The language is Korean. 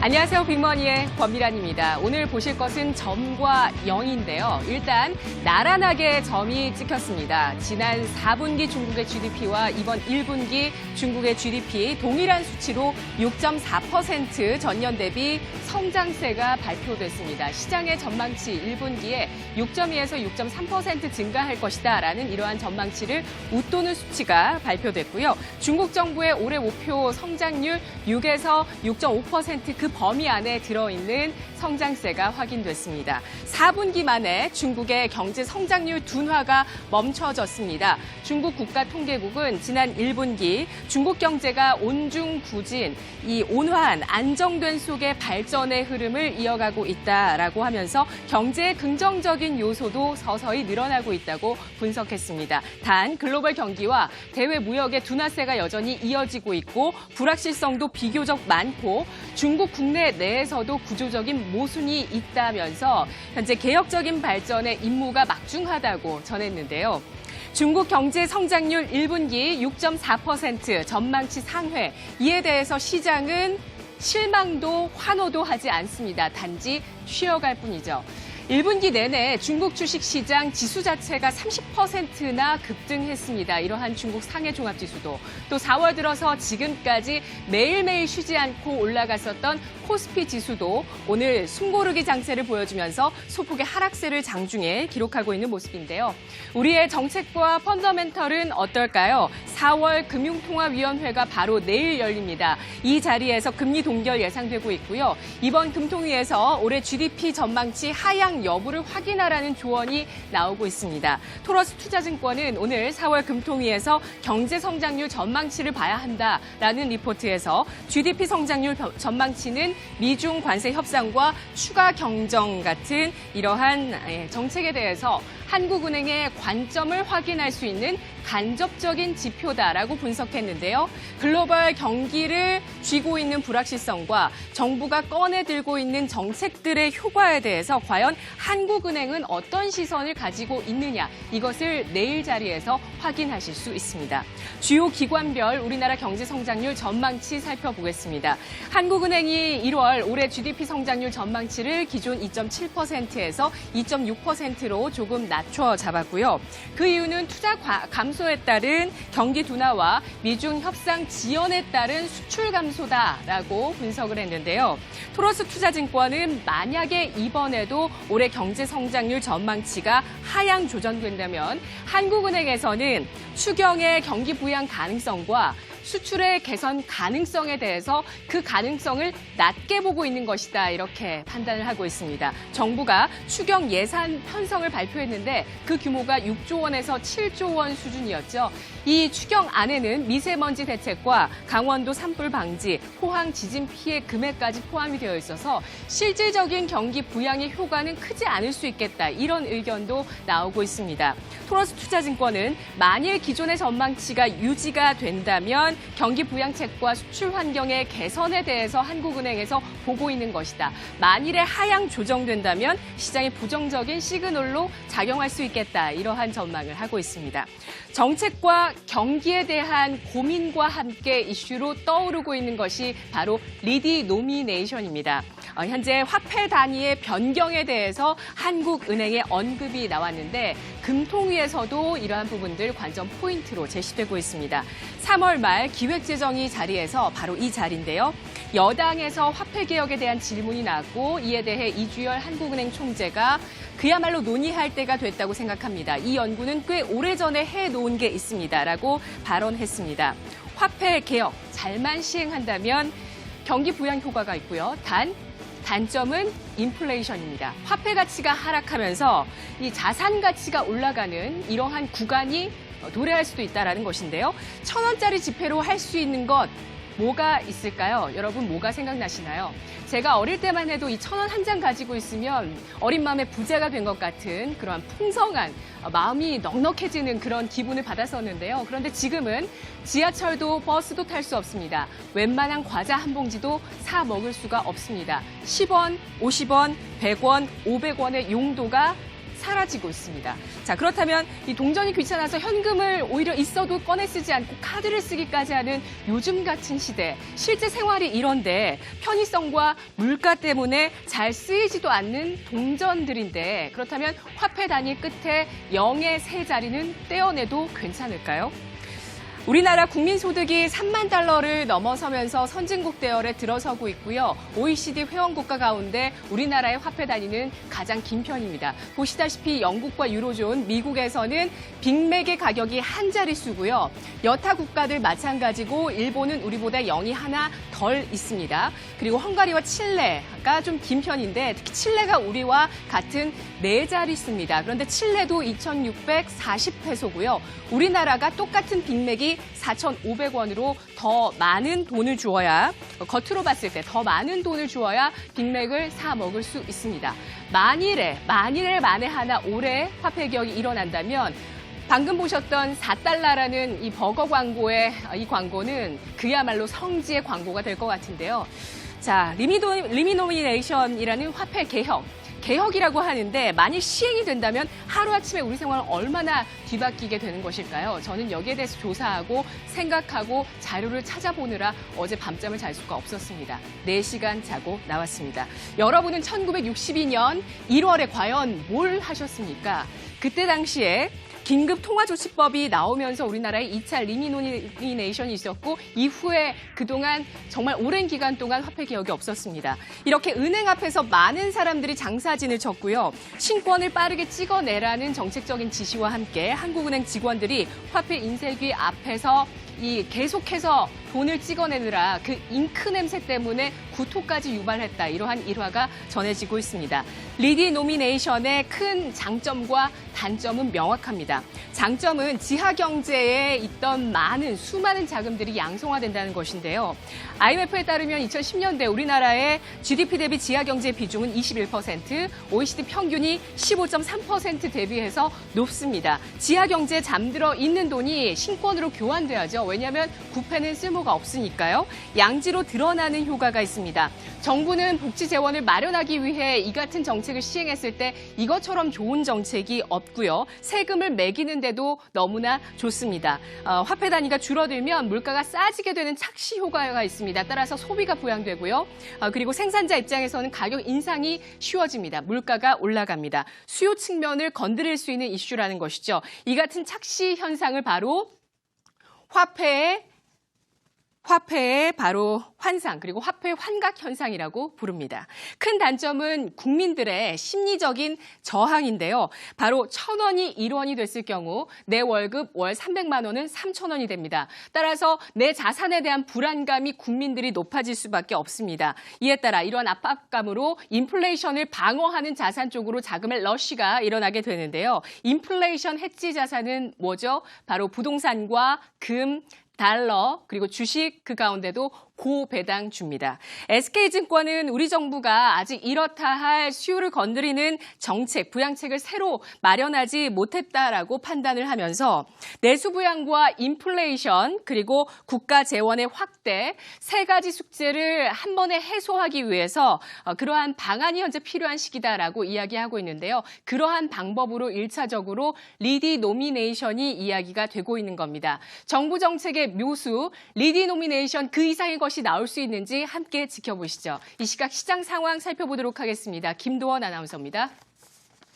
안녕하세요. 빅머니의 권미란입니다. 오늘 보실 것은 점과 영인데요. 일단 나란하게 점이 찍혔습니다. 지난 4분기 중국의 GDP와 이번 1분기 중국의 GDP 동일한 수치로 6.4% 전년 대비 성장세가 발표됐습니다. 시장의 전망치 1분기에 6.2에서 6.3% 증가할 것이다라는 이러한 전망치를 웃도는 수치가 발표됐고요. 중국 정부의 올해 목표 성장률 6에서 6.5% 그 범위 안에 들어있는 성장세가 확인됐습니다. 4분기 만에 중국의 경제 성장률 둔화가 멈춰졌습니다. 중국 국가통계국은 지난 1분기 중국 경제가 온중부진, 이 온화한 안정된 속의 발전의 흐름을 이어가고 있다라고 하면서 경제의 긍정적인 요소도 서서히 늘어나고 있다고 분석했습니다. 단 글로벌 경기와 대외 무역의 둔화세가 여전히 이어지고 있고 불확실성도 비교적 많고 중국 국내 내에서도 구조적인 모순이 있다면서 현재 개혁적인 발전의 임무가 막중하다고 전했는데요. 중국 경제 성장률 1분기 6.4% 전망치 상회. 이에 대해서 시장은 실망도 환호도 하지 않습니다. 단지 쉬어갈 뿐이죠. 1분기 내내 중국 주식시장 지수 자체가 30%나 급등했습니다. 이러한 중국 상해 종합지수도. 또 4월 들어서 지금까지 매일매일 쉬지 않고 올라갔었던 코스피 지수도 오늘 숨고르기 장세를 보여주면서 소폭의 하락세를 장중에 기록하고 있는 모습인데요. 우리의 정책과 펀더멘털은 어떨까요? 4월 금융통화위원회가 바로 내일 열립니다. 이 자리에서 금리 동결 예상되고 있고요. 이번 금통위에서 올해 GDP 전망치 하향 여부를 확인하라는 조언이 나오고 있습니다. 토러스 투자증권은 오늘 4월 금통위에서 경제 성장률 전망치를 봐야 한다라는 리포트에서 GDP 성장률 전망치는 미중 관세 협상과 추가 경정 같은 이러한 정책에 대해서 한국은행의 관점을 확인할 수 있는 간접적인 지표다라고 분석했는데요. 글로벌 경기를 쥐고 있는 불확실성과 정부가 꺼내들고 있는 정책들의 효과에 대해서 과연 한국은행은 어떤 시선을 가지고 있느냐, 이것을 내일 자리에서 확인하실 수 있습니다. 주요 기관별 우리나라 경제 성장률 전망치 살펴보겠습니다. 한국은행이 1월 올해 GDP 성장률 전망치를 기존 2.7%에서 2.6%로 조금 낮춰 잡았고요. 그 이유는 투자 감소에 따른 경기 둔화와 미중 협상 지연에 따른 수출 감소다라고 분석을 했는데요. 토러스 투자증권은 만약에 이번에도 올해 경제 성장률 전망치가 하향 조정된다면 한국은행에서는 추경의 경기 부양 가능성과 수출의 개선 가능성에 대해서 그 가능성을 낮게 보고 있는 것이다, 이렇게 판단을 하고 있습니다. 정부가 추경 예산 편성을 발표했는데 그 규모가 6조 원에서 7조 원 수준이었죠. 이 추경 안에는 미세먼지 대책과 강원도 산불 방지, 포항 지진 피해 금액까지 포함이 되어 있어서 실질적인 경기 부양의 효과는 크지 않을 수 있겠다, 이런 의견도 나오고 있습니다. 토러스 투자증권은 만일 기존의 전망치가 유지가 된다면 경기 부양책과 수출 환경의 개선에 대해서 한국은행에서 보고 있는 것이다. 만일에 하향 조정된다면 시장의 부정적인 시그널로 작용할 수 있겠다, 이러한 전망을 하고 있습니다. 정책과 경기에 대한 고민과 함께 이슈로 떠오르고 있는 것이 바로 리디노미네이션입니다. 현재 화폐 단위의 변경에 대해서 한국은행의 언급이 나왔는데 금통위에서도 이러한 부분들 관전 포인트로 제시되고 있습니다. 3월 말 기획재정위 자리에서 바로 이 자리인데요. 여당에서 화폐 개혁에 대한 질문이 나왔고 이에 대해 이주열 한국은행 총재가 그야말로 논의할 때가 됐다고 생각합니다. 이 연구는 꽤 오래전에 해놓은 게 있습니다라고 발언했습니다. 화폐 개혁 잘만 시행한다면 경기 부양 효과가 있고요. 단점은 인플레이션입니다. 화폐 가치가 하락하면서 이 자산 가치가 올라가는 이러한 구간이 도래할 수도 있다는 것인데요. 1,000원짜리 지폐로 할 수 있는 것 뭐가 있을까요? 여러분 뭐가 생각나시나요? 제가 어릴 때만 해도 이 1,000원 한 장 가지고 있으면 어린 마음에 부자가 된 것 같은 그러한 풍성한 마음이 넉넉해지는 그런 기분을 받았었는데요. 그런데 지금은 지하철도 버스도 탈 수 없습니다. 웬만한 과자 한 봉지도 사 먹을 수가 없습니다. 10원, 50원, 100원, 500원의 용도가 사라지고 있습니다. 자, 그렇다면 이 동전이 귀찮아서 현금을 오히려 있어도 꺼내 쓰지 않고 카드를 쓰기까지 하는 요즘 같은 시대, 실제 생활이 이런데 편의성과 물가 때문에 잘 쓰이지도 않는 동전들인데 그렇다면 화폐 단위 끝에 0의 세 자리는 떼어내도 괜찮을까요? 우리나라 국민소득이 3만 달러를 넘어서면서 선진국 대열에 들어서고 있고요. OECD 회원국가 가운데 우리나라의 화폐 단위는 가장 긴 편입니다. 보시다시피 영국과 유로존, 미국에서는 빅맥의 가격이 한 자릿수고요. 여타 국가들 마찬가지고 일본은 우리보다 0이 하나 덜 있습니다. 그리고 헝가리와 칠레가 좀 긴 편인데 특히 칠레가 우리와 같은 네 자릿수입니다. 그런데 칠레도 2,640페소고요. 우리나라가 똑같은 빅맥이 4,500원으로 더 많은 돈을 주어야, 겉으로 봤을 때 더 많은 돈을 주어야 빅맥을 사 먹을 수 있습니다. 만일에 만에 하나 올해 화폐 개혁이 일어난다면 방금 보셨던 4달러라는 이 버거 광고의 이 광고는 그야말로 성지의 광고가 될 것 같은데요. 자, 리미노미네이션이라는 화폐 개혁이라고 하는데 만일 시행이 된다면 하루아침에 우리 생활을 얼마나 뒤바뀌게 되는 것일까요? 저는 여기에 대해서 조사하고 생각하고 자료를 찾아보느라 어제 밤잠을 잘 수가 없었습니다. 4시간 자고 나왔습니다. 여러분은 1962년 1월에 과연 뭘 하셨습니까? 그때 당시에 긴급통화조치법이 나오면서 우리나라에 2차 리미노미네이션이 있었고 이후에 그동안 정말 오랜 기간 동안 화폐 개혁이 없었습니다. 이렇게 은행 앞에서 많은 사람들이 장사진을 쳤고요. 신권을 빠르게 찍어내라는 정책적인 지시와 함께 한국은행 직원들이 화폐 인쇄기 앞에서 계속해서 돈을 찍어내느라 그 잉크 냄새 때문에 구토까지 유발했다. 이러한 일화가 전해지고 있습니다. 리디노미네이션의 큰 장점과 단점은 명확합니다. 장점은 지하경제에 있던 수많은 자금들이 양성화된다는 것인데요. IMF에 따르면 2010년대 우리나라의 GDP 대비 지하경제 비중은 21%, OECD 평균이 15.3% 대비해서 높습니다. 지하경제에 잠들어 있는 돈이 신권으로 교환돼야죠. 왜냐하면 부패는 쓸모가 없으니까요. 양지로 드러나는 효과가 있습니다. 정부는 복지 재원을 마련하기 위해 이 같은 정책을 시행했을 때 이것처럼 좋은 정책이 없고요. 세금을 매기는데도 너무나 좋습니다. 화폐 단위가 줄어들면 물가가 싸지게 되는 착시 효과가 있습니다. 따라서 소비가 부양되고요. 그리고 생산자 입장에서는 가격 인상이 쉬워집니다. 물가가 올라갑니다. 수요 측면을 건드릴 수 있는 이슈라는 것이죠. 이 같은 착시 현상을 바로 화폐의 바로 환상, 그리고 화폐 환각 현상이라고 부릅니다. 큰 단점은 국민들의 심리적인 저항인데요. 바로 1,000원이 1원이 됐을 경우 내 월급 월 300만 원은 3,000원이 됩니다. 따라서 내 자산에 대한 불안감이 국민들이 높아질 수밖에 없습니다. 이에 따라 이러한 압박감으로 인플레이션을 방어하는 자산 쪽으로 자금의 러쉬가 일어나게 되는데요. 인플레이션 해지 자산은 뭐죠? 바로 부동산과 금, 달러, 그리고 주식 그 가운데도 고배당 줍니다. SK증권은 우리 정부가 아직 이렇다 할 수요를 건드리는 정책, 부양책을 새로 마련하지 못했다라고 판단을 하면서 내수 부양과 인플레이션 그리고 국가 재원의 확대 세 가지 숙제를 한 번에 해소하기 위해서 그러한 방안이 현재 필요한 시기다라고 이야기하고 있는데요. 그러한 방법으로 1차적으로 리디노미네이션이 이야기가 되고 있는 겁니다. 정부 정책의 묘수, 리디노미네이션 그 이상의 것이 나올 수 있는지 함께 지켜보시죠. 이 시각 시장 상황 살펴보도록 하겠습니다. 김도원 아나운서입니다.